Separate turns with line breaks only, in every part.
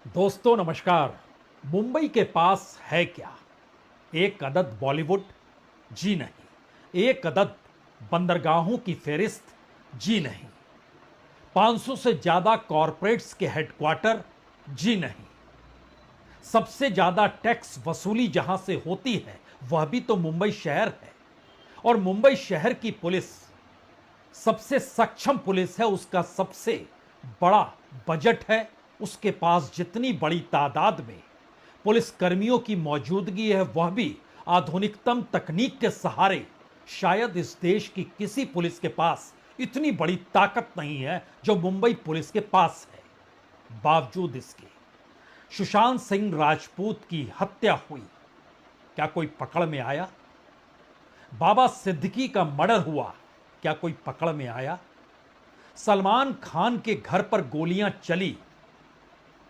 दोस्तों नमस्कार। मुंबई के पास है क्या? एक अदद बॉलीवुड? जी नहीं। एक अदद बंदरगाहों की फेरिस्त? जी नहीं। 500 से ज्यादा कॉरपोरेट्स के हेडक्वार्टर? जी नहीं। सबसे ज्यादा टैक्स वसूली जहां से होती है वह भी तो मुंबई शहर है। और मुंबई शहर की पुलिस सबसे सक्षम पुलिस है, उसका सबसे बड़ा बजट है, उसके पास जितनी बड़ी तादाद में पुलिस कर्मियों की मौजूदगी है वह भी आधुनिकतम तकनीक के सहारे शायद इस देश की किसी पुलिस के पास इतनी बड़ी ताकत नहीं है जो मुंबई पुलिस के पास है। बावजूद इसके सुशांत सिंह राजपूत की हत्या हुई, क्या कोई पकड़ में आया? बाबा सिद्दीकी का मर्डर हुआ, क्या कोई पकड़ में आया? सलमान खान के घर पर गोलियां चली,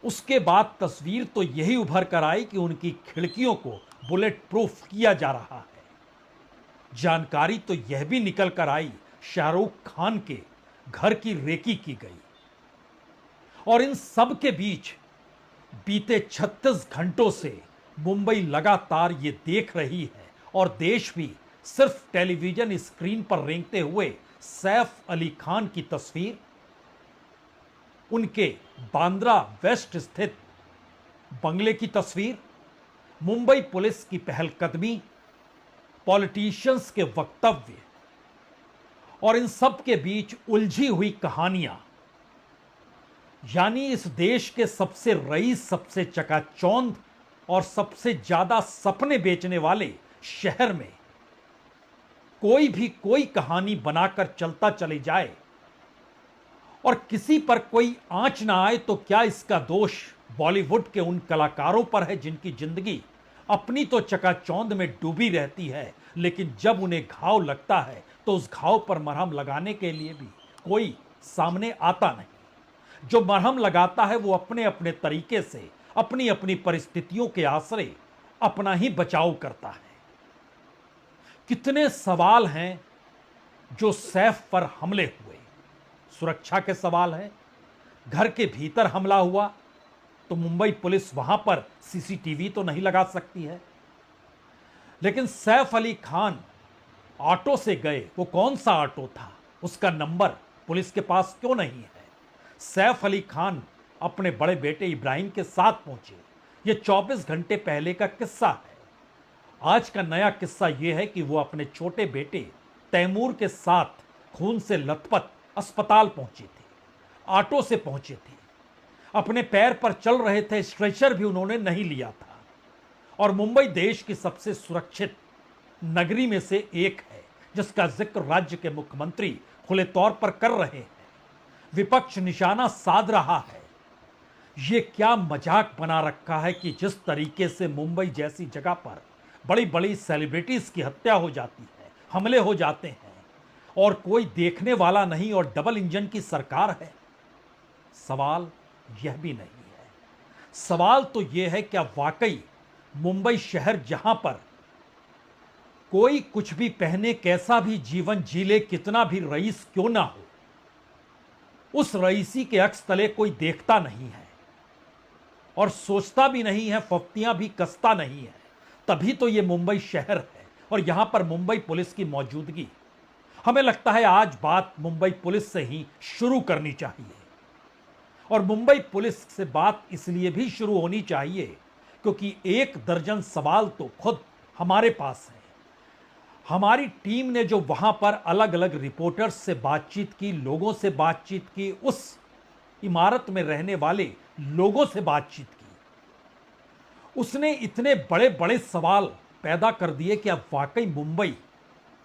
उसके बाद तस्वीर तो यही उभर कर आई कि उनकी खिड़कियों को बुलेट प्रूफ किया जा रहा है। जानकारी तो यह भी निकल कर आई शाहरुख खान के घर की रेकी की गई। और इन सब के बीच बीते 36 घंटों से मुंबई लगातार ये देख रही है और देश भी सिर्फ टेलीविजन स्क्रीन पर रेंगते हुए सैफ अली खान की तस्वीर, उनके बांद्रा वेस्ट स्थित बंगले की तस्वीर, मुंबई पुलिस की पहलकदमी, पॉलिटिशियंस के वक्तव्य और इन सब के बीच उलझी हुई कहानियां। यानी इस देश के सबसे रईस, सबसे चकाचौंध और सबसे ज्यादा सपने बेचने वाले शहर में कोई भी कोई कहानी बनाकर चलता चले जाए और किसी पर कोई आंच ना आए तो क्या इसका दोष बॉलीवुड के उन कलाकारों पर है जिनकी जिंदगी अपनी तो चकाचौंध में डूबी रहती है, लेकिन जब उन्हें घाव लगता है तो उस घाव पर मरहम लगाने के लिए भी कोई सामने आता नहीं। जो मरहम लगाता है वो अपने अपने तरीके से अपनी अपनी परिस्थितियों के आसरे अपना ही बचाव करता है। कितने सवाल हैं जो सैफ पर हमले हुए। सुरक्षा के सवाल हैं, घर के भीतर हमला हुआ तो मुंबई पुलिस वहां पर सीसीटीवी तो नहीं लगा सकती है। लेकिन सैफ अली खान ऑटो से गए, वो कौन सा ऑटो था, उसका नंबर पुलिस के पास क्यों नहीं है? सैफ अली खान अपने बड़े बेटे इब्राहिम के साथ पहुंचे, ये 24 घंटे पहले का किस्सा है। आज का नया किस्सा यह है कि वो अपने छोटे बेटे तैमूर के साथ खून से लथपथ अस्पताल पहुंचे थे, ऑटो से पहुंचे थे, अपने पैर पर चल रहे थे, स्ट्रेचर भी उन्होंने नहीं लिया था। और मुंबई देश की सबसे सुरक्षित नगरी में से एक है जिसका जिक्र राज्य के मुख्यमंत्री खुले तौर पर कर रहे हैं। विपक्ष निशाना साध रहा है। ये क्या मजाक बना रखा है कि जिस तरीके से मुंबई जैसी जगह पर बड़ी बड़ी सेलिब्रिटीज की हत्या हो जाती है, हमले हो जाते हैं और कोई देखने वाला नहीं और डबल इंजन की सरकार है। सवाल यह भी नहीं है। सवाल तो यह है क्या वाकई मुंबई शहर जहां पर कोई कुछ भी पहने, कैसा भी जीवन जी ले, कितना भी रईस क्यों ना हो, उस रईसी के अक्स तले कोई देखता नहीं है और सोचता भी नहीं है, फफ्तियां भी कसता नहीं है। तभी तो यह मुंबई शहर है और यहां पर मुंबई पुलिस की मौजूदगी, हमें लगता है आज बात मुंबई पुलिस से ही शुरू करनी चाहिए। और मुंबई पुलिस से बात इसलिए भी शुरू होनी चाहिए क्योंकि 1 दर्जन सवाल तो खुद हमारे पास है। हमारी टीम ने जो वहां पर अलग अलग रिपोर्टर्स से बातचीत की, लोगों से बातचीत की, उस इमारत में रहने वाले लोगों से बातचीत की, उसने इतने बड़े बड़े सवाल पैदा कर दिए कि अब वाकई मुंबई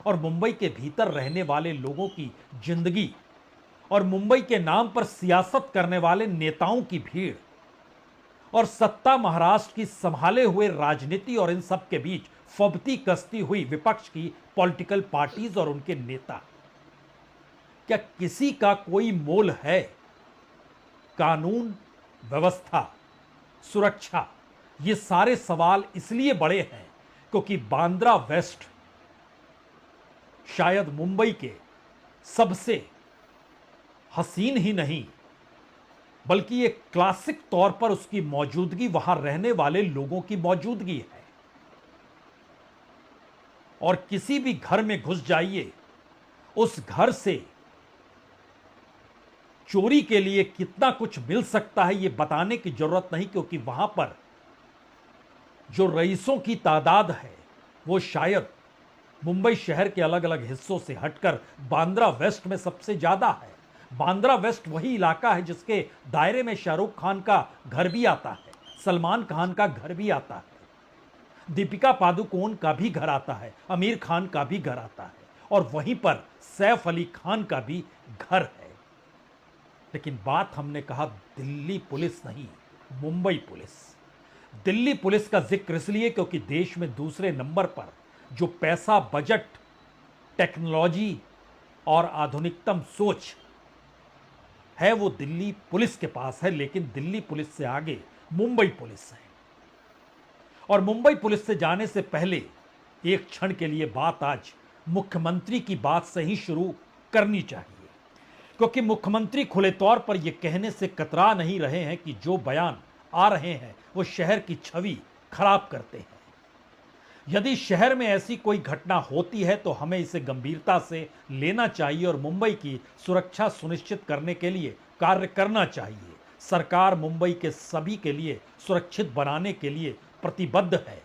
और मुंबई के भीतर रहने वाले लोगों की जिंदगी और मुंबई के नाम पर सियासत करने वाले नेताओं की भीड़ और सत्ता महाराष्ट्र की संभाले हुए राजनीति और इन सब के बीच फबती कसती हुई विपक्ष की पॉलिटिकल पार्टीज और उनके नेता, क्या किसी का कोई मोल है? कानून व्यवस्था, सुरक्षा, ये सारे सवाल इसलिए बड़े हैं क्योंकि बांद्रा वेस्ट शायद मुंबई के सबसे हसीन ही नहीं बल्कि एक क्लासिक तौर पर उसकी मौजूदगी वहां रहने वाले लोगों की मौजूदगी है। और किसी भी घर में घुस जाइए, उस घर से चोरी के लिए कितना कुछ मिल सकता है यह बताने की जरूरत नहीं, क्योंकि वहां पर जो रईसों की तादाद है वो शायद मुंबई शहर के अलग अलग हिस्सों से हटकर बांद्रा वेस्ट में सबसे ज्यादा है। बांद्रा वेस्ट वही इलाका है जिसके दायरे में शाहरुख खान का घर भी आता है, सलमान खान का घर भी आता है, दीपिका पादुकोण का भी घर आता है, आमिर खान का भी घर आता है, और वहीं पर सैफ अली खान का भी घर है। लेकिन बात हमने कहा दिल्ली पुलिस नहीं, मुंबई पुलिस। दिल्ली पुलिस का जिक्र इसलिए क्योंकि देश में दूसरे नंबर पर जो पैसा, बजट, टेक्नोलॉजी और आधुनिकतम सोच है वो दिल्ली पुलिस के पास है। लेकिन दिल्ली पुलिस से आगे मुंबई पुलिस है। और मुंबई पुलिस से जाने से पहले एक क्षण के लिए बात आज मुख्यमंत्री की बात से ही शुरू करनी चाहिए, क्योंकि मुख्यमंत्री खुले तौर पर यह कहने से कतरा नहीं रहे हैं कि जो बयान आ रहे हैं वो शहर की छवि खराब करते हैं। यदि शहर में ऐसी कोई घटना होती है तो हमें इसे गंभीरता से लेना चाहिए और मुंबई की सुरक्षा सुनिश्चित करने के लिए कार्य करना चाहिए। सरकार मुंबई के सभी के लिए सुरक्षित बनाने के लिए प्रतिबद्ध है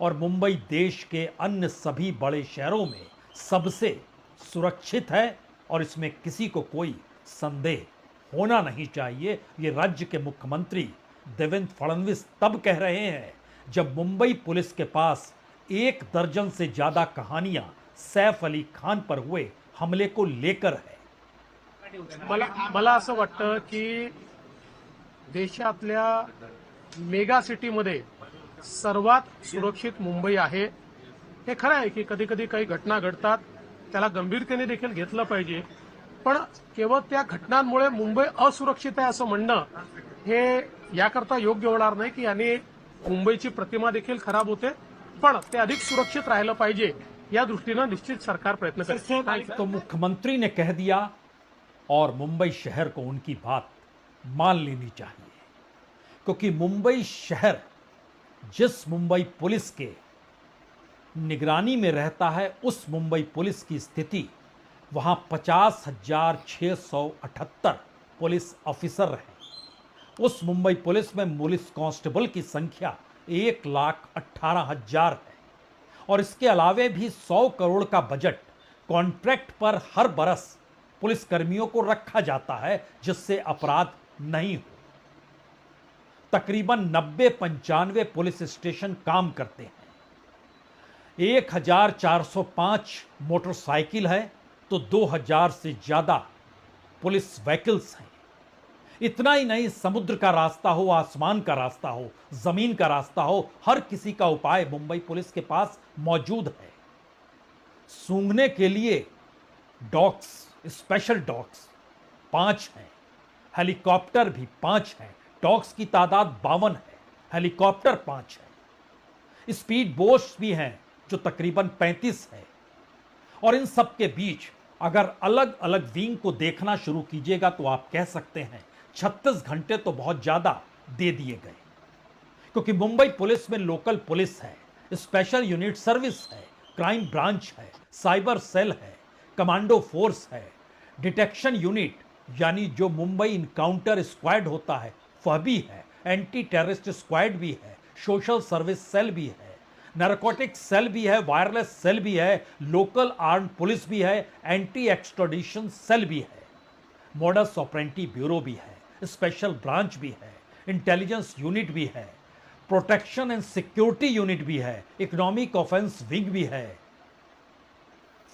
और मुंबई देश के अन्य सभी बड़े शहरों में सबसे सुरक्षित है और इसमें किसी को कोई संदेह होना नहीं चाहिए। ये राज्य के मुख्यमंत्री देवेंद्र फडणवीस तब कह रहे हैं जब मुंबई पुलिस के पास 1 दर्जन से ज्यादा कहानियां सैफ अली खान पर हुए हमले को लेकर है।
मला असं वाटतं की देशातल्या मेगा सिटीमध्ये सर्वात सुरक्षित मुंबई आहे। हे खरं आहे की कधी कधी काही घटना घडतात, त्याला गंभीरतेने देखील घेतलं पाहिजे, पण केवळ त्या घटनांमुळे मुंबई असुरक्षित आहे असं म्हणणं हे याकरता योग्य होणार नाही की याने मुंबईची प्रतिमा देखील खराब होते, पण ते अधिक सुरक्षित राहिलं पाहिजे या दृष्टीने निश्चित सरकार प्रयत्न करेल।
तो मुख्यमंत्री ने कह दिया और मुंबई शहर को उनकी बात मान लेनी चाहिए, क्योंकि मुंबई शहर जिस मुंबई पुलिस के निगरानी में रहता है उस मुंबई पुलिस की स्थिति वहां 50,678 पुलिस ऑफिसर हैं। उस मुंबई पुलिस में पुलिस कांस्टेबल की संख्या 1,18,000 है और इसके अलावे भी 100 करोड़ का बजट कॉन्ट्रैक्ट पर हर बरस पुलिस कर्मियों को रखा जाता है जिससे अपराध नहीं हो। तकरीबन 90-95 पुलिस स्टेशन काम करते हैं। 1,405 मोटरसाइकिल है तो 2,000 से ज्यादा पुलिस व्हीकल्स हैं। इतना ही नहीं, समुद्र का रास्ता हो, आसमान का रास्ता हो, जमीन का रास्ता हो, हर किसी का उपाय मुंबई पुलिस के पास मौजूद है। सूंघने के लिए डॉग्स, स्पेशल डॉग्स 5 हैं, हेलीकॉप्टर भी 5 हैं। डॉग्स की तादाद 52 है, हेलीकॉप्टर 5 है, स्पीड बोट्स भी हैं जो तकरीबन 35 है। और इन सब के बीच अगर अलग अलग विंग को देखना शुरू कीजिएगा तो आप कह सकते हैं 36 घंटे तो बहुत ज्यादा दे दिए गए, क्योंकि मुंबई पुलिस में लोकल पुलिस है, स्पेशल यूनिट सर्विस है, क्राइम ब्रांच है, साइबर सेल है, कमांडो फोर्स है, डिटेक्शन यूनिट यानी जो मुंबई इनकाउंटर स्क्वाड होता है वह भी है, एंटी टेररिस्ट स्क्वाड भी है, सोशल सर्विस सेल भी है, नारकोटिक सेल भी है, वायरलेस सेल भी है, लोकल आर्म पुलिस भी है, एंटी एक्सट्राडिशन सेल भी है, मॉडस ऑपरेंटी ब्यूरो भी है, स्पेशल ब्रांच भी है, इंटेलिजेंस यूनिट भी है, प्रोटेक्शन एंड सिक्योरिटी यूनिट भी है, इकोनॉमिक ऑफेंस विंग भी है,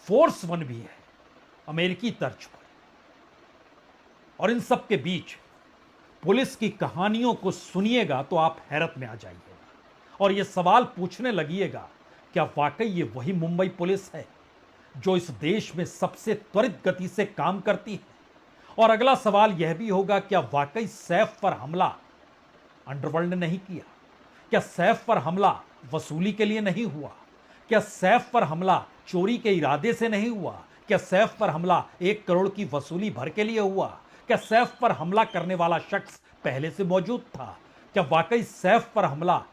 फोर्स 1 भी है अमेरिकी तर्ज पर। और इन सब के बीच पुलिस की कहानियों को सुनिएगा तो आप हैरत में आ जाइएगा और यह सवाल पूछने लगिएगा, क्या वाकई ये वही मुंबई पुलिस है जो इस देश में सबसे त्वरित गति से काम करती है? और अगला सवाल यह भी होगा, क्या वाकई सैफ पर हमला अंडरवर्ल्ड ने नहीं किया? क्या सैफ पर हमला वसूली के लिए नहीं हुआ? क्या सैफ पर हमला चोरी के इरादे से नहीं हुआ? क्या सैफ पर हमला 1 करोड़ की वसूली भर के लिए हुआ? क्या सैफ पर हमला करने वाला शख्स पहले से मौजूद था? क्या वाकई सैफ पर हमला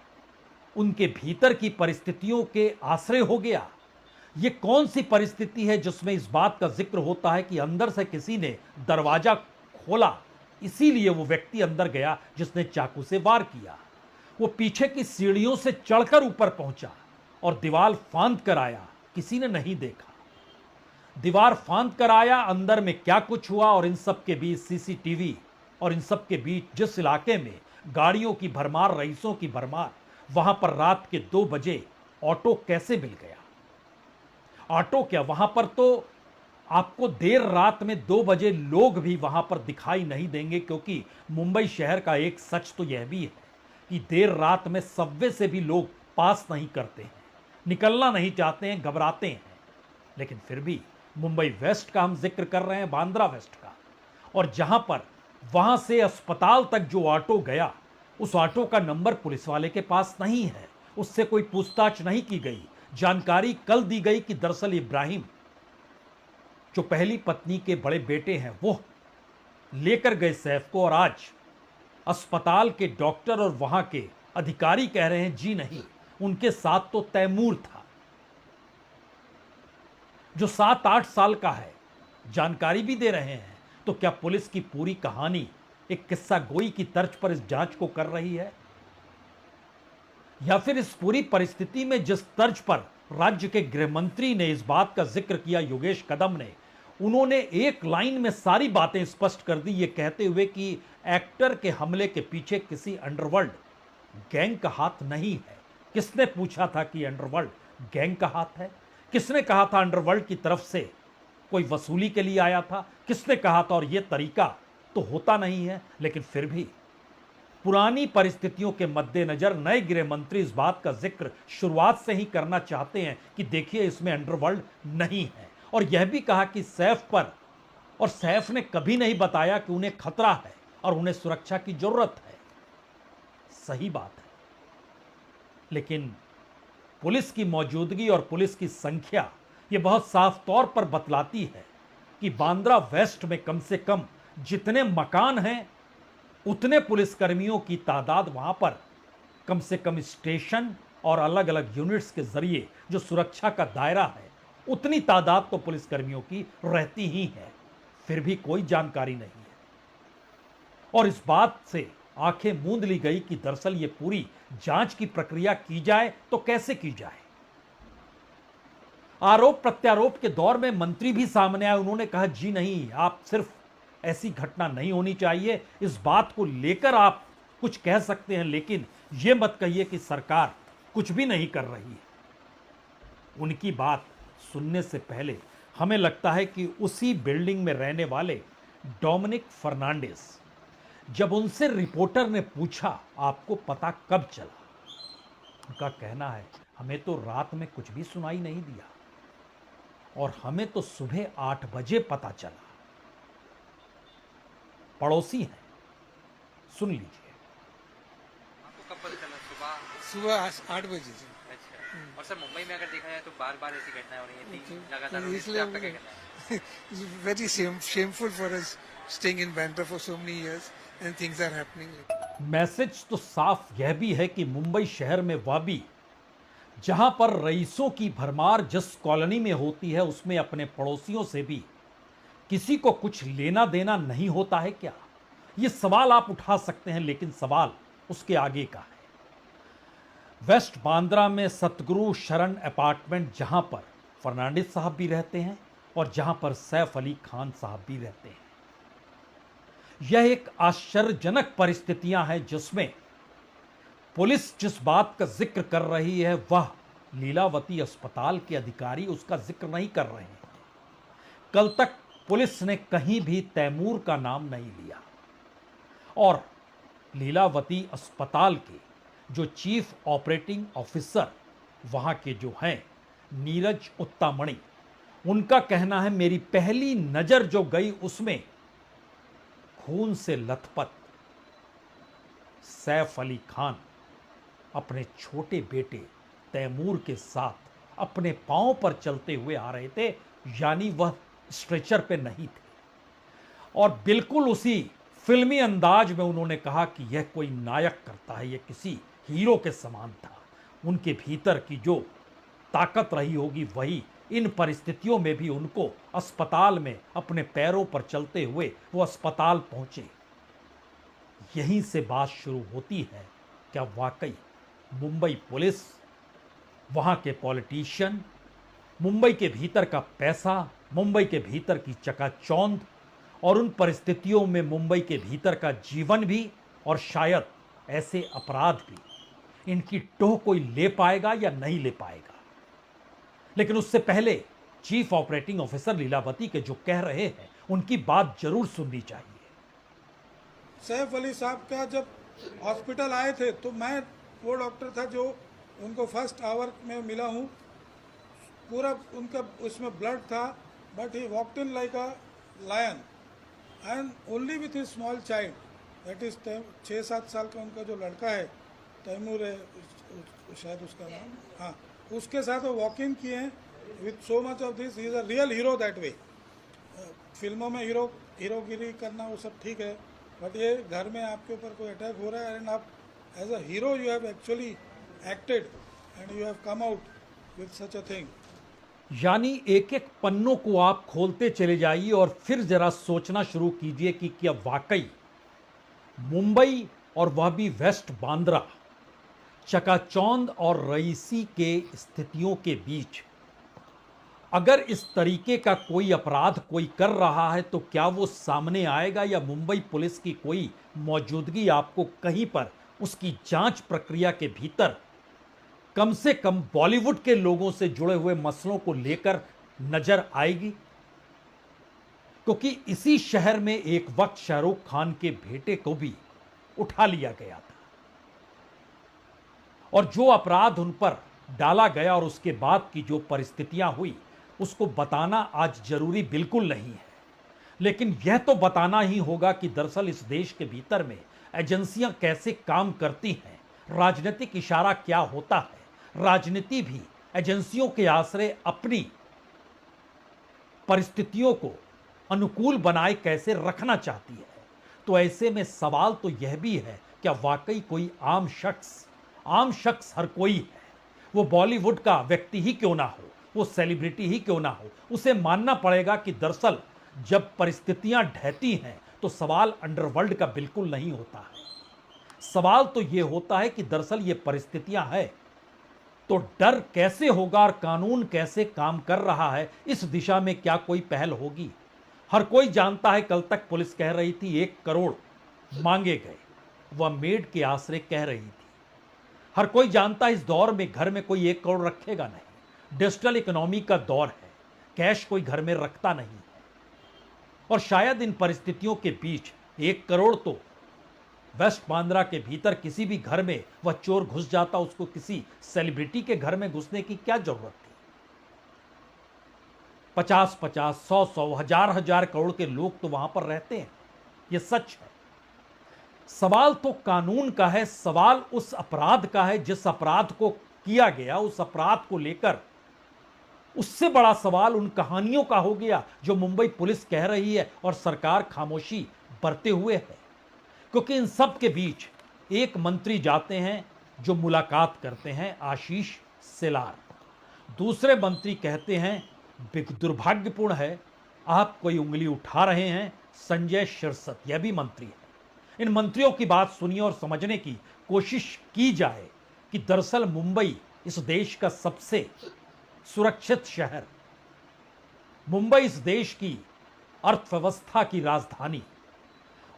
उनके भीतर की परिस्थितियों के आश्रय हो गया? यह कौन सी परिस्थिति है जिसमें इस बात का जिक्र होता है कि अंदर से किसी ने दरवाजा खोला, इसीलिए वो व्यक्ति अंदर गया जिसने चाकू से वार किया? वो पीछे की सीढ़ियों से चढ़कर ऊपर पहुंचा और दीवार फांद कर आया, किसी ने नहीं देखा। दीवार फांद कर आया, अंदर में क्या कुछ हुआ और इन सब के बीच सीसीटीवी और इन सब के बीच जिस इलाके में गाड़ियों की भरमार, रईसों की भरमार, वहां पर रात के 2 बजे ऑटो कैसे मिल गया? ऑटो क्या, वहां पर तो आपको देर रात में 2 बजे लोग भी वहां पर दिखाई नहीं देंगे, क्योंकि मुंबई शहर का एक सच तो यह भी है कि देर रात में सबवे से भी लोग पास नहीं करते हैं, निकलना नहीं चाहते हैं, घबराते हैं। लेकिन फिर भी मुंबई वेस्ट का हम जिक्र कर रहे हैं, बांद्रा वेस्ट का, और जहां पर वहां से अस्पताल तक जो ऑटो गया, उस ऑटो का नंबर पुलिस वाले के पास नहीं है, उससे कोई पूछताछ नहीं की गई। जानकारी कल दी गई कि दरअसल इब्राहिम, जो पहली पत्नी के बड़े बेटे हैं, वो लेकर गए सैफ को, और आज अस्पताल के डॉक्टर और वहां के अधिकारी कह रहे हैं जी नहीं, उनके साथ तो तैमूर था जो 7-8 साल का है। जानकारी भी दे रहे हैं। तो क्या पुलिस की पूरी कहानी एक किस्सा गोई की तर्ज पर इस जांच को कर रही है, या फिर इस पूरी परिस्थिति में जिस तर्ज पर राज्य के गृह मंत्री ने इस बात का जिक्र किया, योगेश कदम ने, उन्होंने एक लाइन में सारी बातें स्पष्ट कर दी, ये कहते हुए कि एक्टर के हमले के पीछे किसी अंडरवर्ल्ड गैंग का हाथ नहीं है। किसने पूछा था कि अंडरवर्ल्ड गैंग का हाथ है? किसने कहा था अंडरवर्ल्ड की तरफ से कोई वसूली के लिए आया था? किसने कहा था? और यह तरीका तो होता नहीं है। लेकिन फिर भी पुरानी परिस्थितियों के मद्देनजर नए गृह मंत्री इस बात का जिक्र शुरुआत से ही करना चाहते हैं कि देखिए, इसमें अंडरवर्ल्ड नहीं है। और यह भी कहा कि सैफ पर, और सैफ ने कभी नहीं बताया कि उन्हें खतरा है और उन्हें सुरक्षा की जरूरत है। सही बात है, लेकिन पुलिस की मौजूदगी और पुलिस की संख्या यह बहुत साफ तौर पर बतलाती है कि बांद्रा वेस्ट में कम से कम जितने मकान हैं, उतने पुलिसकर्मियों की तादाद वहां पर कम से कम स्टेशन और अलग अलग यूनिट्स के जरिए जो सुरक्षा का दायरा है, उतनी तादाद तो पुलिसकर्मियों की रहती ही है। फिर भी कोई जानकारी नहीं है, और इस बात से आंखें मूंद ली गई कि दरअसल ये पूरी जांच की प्रक्रिया की जाए तो कैसे की जाए। आरोप प्रत्यारोप के दौर में मंत्री भी सामने आए, उन्होंने कहा जी नहीं, आप सिर्फ ऐसी घटना नहीं होनी चाहिए, इस बात को लेकर आप कुछ कह सकते हैं, लेकिन यह मत कहिए कि सरकार कुछ भी नहीं कर रही है। उनकी बात सुनने से पहले हमें लगता है कि उसी बिल्डिंग में रहने वाले डोमिनिक फर्नांडिस, जब उनसे रिपोर्टर ने पूछा आपको पता कब चला, उनका कहना है हमें तो रात में कुछ भी सुनाई नहीं दिया और हमें तो सुबह 8 बजे पता चला। पड़ोसी हैं, सुन लीजिए।
आपको कब पता चला? सुबह
सुबह 8 बजे से।
अच्छा। और सर, मुंबई में अगर देखा जाए तो बार बार ऐसी घटनाएं हो रही हैं, लगातार
तो
हो रही हैं, इस पे
इसलिए
आपका क्या कहना है?
very shameful for us staying in Bandra for so many years and things are happening.
Message तो साफ यह भी है कि मुंबई शहर में वाबी, जहां पर रईसों की भरमार जिस कॉलोनी में होती है, उसमें अपने पड़ोसियों से भी किसी को कुछ लेना देना नहीं होता है क्या? यह सवाल आप उठा सकते हैं, लेकिन सवाल उसके आगे का है। वेस्ट बांद्रा में सतगुरु शरण अपार्टमेंट, जहां पर फर्नांडिस साहब भी रहते हैं और जहां पर सैफ अली खान साहब भी रहते हैं, यह एक आश्चर्यजनक परिस्थितियां हैं जिसमें पुलिस जिस बात का जिक्र कर रही है, वह लीलावती अस्पताल के अधिकारी उसका जिक्र नहीं कर रहे हैं। कल तक पुलिस ने कहीं भी तैमूर का नाम नहीं लिया, और लीलावती अस्पताल के जो चीफ ऑपरेटिंग ऑफिसर वहां के जो हैं नीरज उत्तामणि, उनका कहना है मेरी पहली नजर जो गई उसमें खून से लथपथ सैफ अली खान अपने छोटे बेटे तैमूर के साथ अपने पांव पर चलते हुए आ रहे थे, यानी वह स्ट्रेचर पे नहीं थे। और बिल्कुल उसी फिल्मी अंदाज में उन्होंने कहा कि यह कोई नायक करता है, यह किसी हीरो के समान था। उनके भीतर की जो ताकत रही होगी वही इन परिस्थितियों में भी उनको अस्पताल में अपने पैरों पर चलते हुए वो अस्पताल पहुंचे। यहीं से बात शुरू होती है, क्या वाकई मुंबई पुलिस, वहां के पॉलिटिशियन, मुंबई के भीतर का पैसा, मुंबई के भीतर की चकाचौंध और उन परिस्थितियों में मुंबई के भीतर का जीवन भी और शायद ऐसे अपराध भी, इनकी टोह कोई ले पाएगा या नहीं ले पाएगा। लेकिन उससे पहले चीफ ऑपरेटिंग ऑफिसर लीलावती के जो कह रहे हैं उनकी बात जरूर सुननी चाहिए।
सैफ अली साहब का जब हॉस्पिटल आए थे तो मैं वो डॉक्टर था जो उनको फर्स्ट आवर में मिला हूँ। पूरा उनका उसमें ब्लड था, but he walked in like a lion and only with his small child, that is 6-7 साल का उनका जो लड़का है, तैमूर है शायद उसका नाम, हाँ, उसके साथ वो वॉक इन किए हैं with so much of this. He is a real hero that way. फिल्मों में हीरोगिरी करना वो सब ठीक है, बट ये घर में आपके ऊपर कोई अटैक हो रहा है एंड आप as a hero you have actually acted and you have come out with such a thing.
यानी एक एक पन्नों को आप खोलते चले जाइए और फिर जरा सोचना शुरू कीजिए कि क्या वाकई मुंबई, और वह भी वेस्ट बांद्रा, चकाचौंध और रईसी के स्थितियों के बीच अगर इस तरीके का कोई अपराध कोई कर रहा है तो क्या वो सामने आएगा, या मुंबई पुलिस की कोई मौजूदगी आपको कहीं पर उसकी जांच प्रक्रिया के भीतर कम से कम बॉलीवुड के लोगों से जुड़े हुए मसलों को लेकर नजर आएगी। क्योंकि इसी शहर में एक वक्त शाहरुख खान के बेटे को भी उठा लिया गया था और जो अपराध उन पर डाला गया और उसके बाद की जो परिस्थितियां हुई उसको बताना आज जरूरी बिल्कुल नहीं है। लेकिन यह तो बताना ही होगा कि दरअसल इस देश के भीतर में एजेंसियां कैसे काम करती हैं, राजनीतिक इशारा क्या होता है, राजनीति भी एजेंसियों के आश्रय अपनी परिस्थितियों को अनुकूल बनाए कैसे रखना चाहती है। तो ऐसे में सवाल तो यह भी है, क्या वाकई कोई आम शख्स हर कोई है, वो बॉलीवुड का व्यक्ति ही क्यों ना हो, वो सेलिब्रिटी ही क्यों ना हो, उसे मानना पड़ेगा कि दरअसल जब परिस्थितियां ढहती हैं तो सवाल अंडरवर्ल्ड का बिल्कुल नहीं होता है। सवाल तो यह होता है कि दरअसल ये परिस्थितियां हैं तो डर कैसे होगा और कानून कैसे काम कर रहा है, इस दिशा में क्या कोई पहल होगी। हर कोई जानता है, कल तक पुलिस कह रही थी 1 करोड़ मांगे गए, वह मेड के आश्रय कह रही थी। हर कोई जानता है इस दौर में घर में कोई 1 करोड़ रखेगा नहीं, डिजिटल इकोनॉमी का दौर है, कैश कोई घर में रखता नहीं है। और शायद इन परिस्थितियों के बीच 1 करोड़ तो वेस्ट बांद्रा के भीतर किसी भी घर में वह चोर घुस जाता, उसको किसी सेलिब्रिटी के घर में घुसने की क्या जरूरत थी। 50-50, 100-100, हजार करोड़ के लोग तो वहां पर रहते हैं, यह सच है। सवाल तो कानून का है, सवाल उस अपराध का है जिस अपराध को किया गया, उस अपराध को लेकर उससे बड़ा सवाल उन कहानियों का हो गया जो मुंबई पुलिस कह रही है और सरकार खामोशी बरते हुए है। क्योंकि इन सब के बीच एक मंत्री जाते हैं जो मुलाकात करते हैं, आशीष सेलार। दूसरे मंत्री कहते हैं दुर्भाग्यपूर्ण है आप कोई उंगली उठा रहे हैं, संजय शिरसत, यह भी मंत्री है। इन मंत्रियों की बात सुनिए और समझने की कोशिश की जाए कि दरअसल मुंबई इस देश का सबसे सुरक्षित शहर, मुंबई इस देश की अर्थव्यवस्था की राजधानी,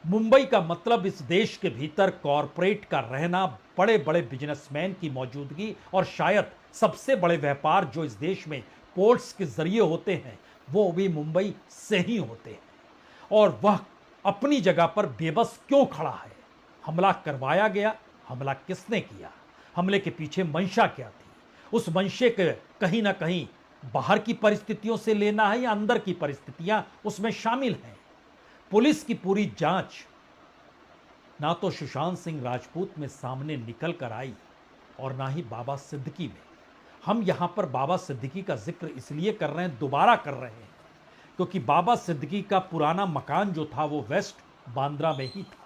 मुंबई का मतलब इस देश के भीतर कॉरपोरेट का रहना, बड़े बड़े बिजनेसमैन की मौजूदगी और शायद सबसे बड़े व्यापार जो इस देश में पोर्ट्स के जरिए होते हैं वो भी मुंबई से ही होते हैं। और वह अपनी जगह पर बेबस क्यों खड़ा है? हमला करवाया गया, हमला किसने किया, हमले के पीछे मंशा क्या थी, उस मंशे के कहीं ना कहीं बाहर की परिस्थितियों से लेना है या अंदर की परिस्थितियां उसमें शामिल हैं। पुलिस की पूरी जांच ना तो सुशांत सिंह राजपूत में सामने निकल कर आई और ना ही बाबा सिद्दीकी में। हम यहां पर बाबा सिद्दीकी का जिक्र इसलिए कर रहे हैं, दोबारा कर रहे हैं, क्योंकि बाबा सिद्दीकी का पुराना मकान जो था वो वेस्ट बांद्रा में ही था।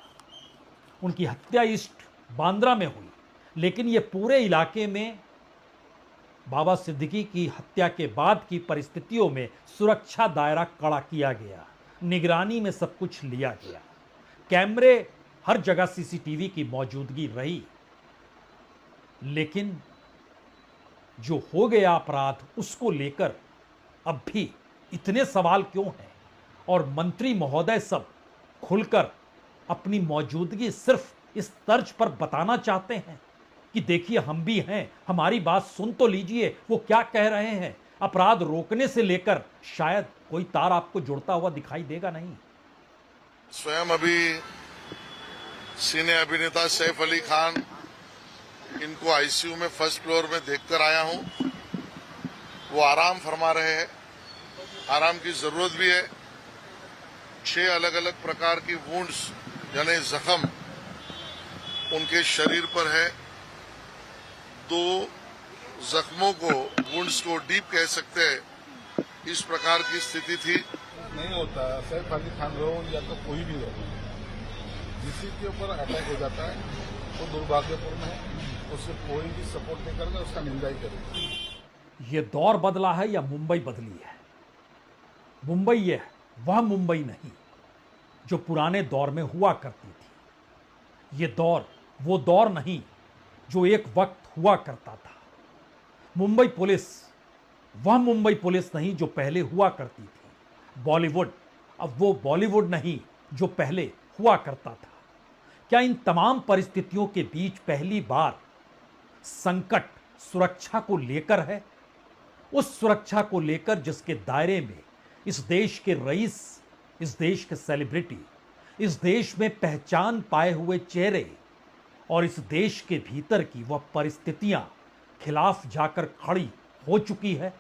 उनकी हत्या ईस्ट बांद्रा में हुई, लेकिन ये पूरे इलाके में बाबा सिद्दीकी की हत्या के बाद की परिस्थितियों में सुरक्षा दायरा कड़ा किया गया, निगरानी में सब कुछ लिया गया, कैमरे हर जगह सीसीटीवी की मौजूदगी रही। लेकिन जो हो गया अपराध, उसको लेकर अब भी इतने सवाल क्यों हैं? और मंत्री महोदय सब खुलकर अपनी मौजूदगी सिर्फ इस तर्ज पर बताना चाहते हैं कि देखिए हम भी हैं, हमारी बात सुन तो लीजिए, वो क्या कह रहे हैं। अपराध रोकने से लेकर शायद कोई तार आपको जुड़ता हुआ दिखाई देगा नहीं।
स्वयं अभी सिने अभिनेता सैफ अली खान, इनको आईसीयू में फर्स्ट फ्लोर में देखकर आया हूं। वो आराम फरमा रहे हैं, आराम की जरूरत भी है। 6 अलग अलग प्रकार की वुंड्स यानी जख्म उनके शरीर पर है। 2 जख्मों को, वुंड्स को डीप कह सकते हैं, इस प्रकार की स्थिति थी।
नहीं होता, सैफ अली खान रहो या तो कोई भी रहो, किसी के ऊपर अटैक हो जाता है तो दुर्भाग्यपूर्ण है। उससे कोई भी सपोर्ट नहीं करेगा, उसका निंदा ही करेगा।
ये दौर बदला है या मुंबई बदली है? मुंबई ये वह मुंबई नहीं जो पुराने दौर में हुआ करती थी। ये दौर वो दौर नहीं जो एक वक्त हुआ करता था। मुंबई पुलिस वह मुंबई पुलिस नहीं जो पहले हुआ करती थी। बॉलीवुड अब वो बॉलीवुड नहीं जो पहले हुआ करता था। क्या इन तमाम परिस्थितियों के बीच पहली बार संकट सुरक्षा को लेकर है? उस सुरक्षा को लेकर जिसके दायरे में इस देश के रईस, इस देश के सेलिब्रिटी, इस देश में पहचान पाए हुए चेहरे और इस देश के भीतर की वह परिस्थितियां खिलाफ जाकर खड़ी हो चुकी है,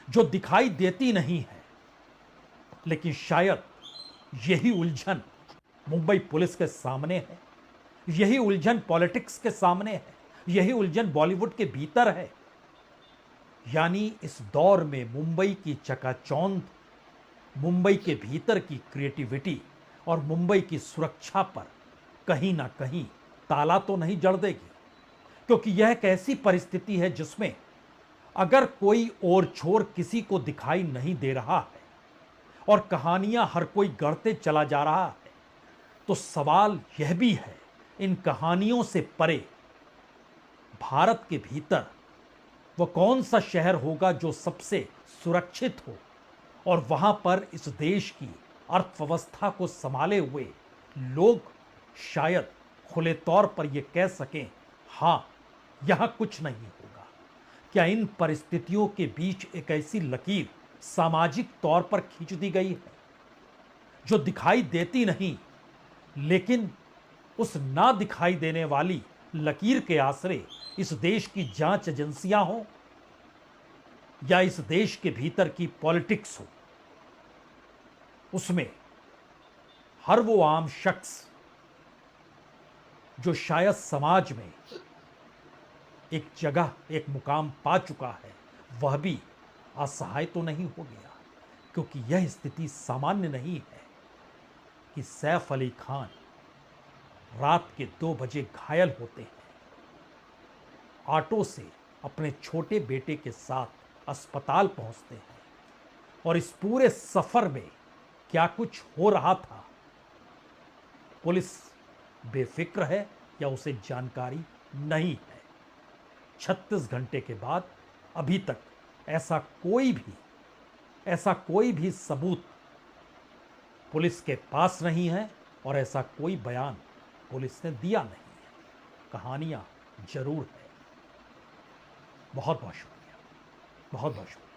जो दिखाई देती नहीं है। लेकिन शायद यही उलझन मुंबई पुलिस के सामने है, यही उलझन पॉलिटिक्स के सामने है, यही उलझन बॉलीवुड के भीतर है। यानी इस दौर में मुंबई की चकाचौंध, मुंबई के भीतर की क्रिएटिविटी और मुंबई की सुरक्षा पर कहीं ना कहीं ताला तो नहीं जड़ देगी, क्योंकि यह एक ऐसी परिस्थिति है जिसमें अगर कोई और छोर किसी को दिखाई नहीं दे रहा है और कहानियां हर कोई गढ़ते चला जा रहा है, तो सवाल यह भी है इन कहानियों से परे भारत के भीतर वह कौन सा शहर होगा जो सबसे सुरक्षित हो और वहां पर इस देश की अर्थव्यवस्था को संभाले हुए लोग शायद खुले तौर पर यह कह सकें, हां यहां कुछ नहीं होगा। क्या इन परिस्थितियों के बीच एक ऐसी लकीर सामाजिक तौर पर खींच दी गई है जो दिखाई देती नहीं, लेकिन उस ना दिखाई देने वाली लकीर के आसरे इस देश की जांच एजेंसियां हो या इस देश के भीतर की पॉलिटिक्स हो, उसमें हर वो आम शख्स जो शायद समाज में एक जगह, एक मुकाम पा चुका है, वह भी असहाय तो नहीं हो गया। क्योंकि यह स्थिति सामान्य नहीं है कि सैफ अली खान रात के 2 बजे घायल होते हैं, ऑटो से अपने छोटे बेटे के साथ अस्पताल पहुंचते हैं, और इस पूरे सफर में क्या कुछ हो रहा था पुलिस बेफिक्र है या उसे जानकारी नहीं है। 36 घंटे के बाद अभी तक ऐसा कोई भी सबूत पुलिस के पास नहीं है और ऐसा कोई बयान पुलिस ने दिया नहीं है। कहानियां जरूर है। बहुत बहुत शुक्रिया, बहुत बहुत शुक्रिया।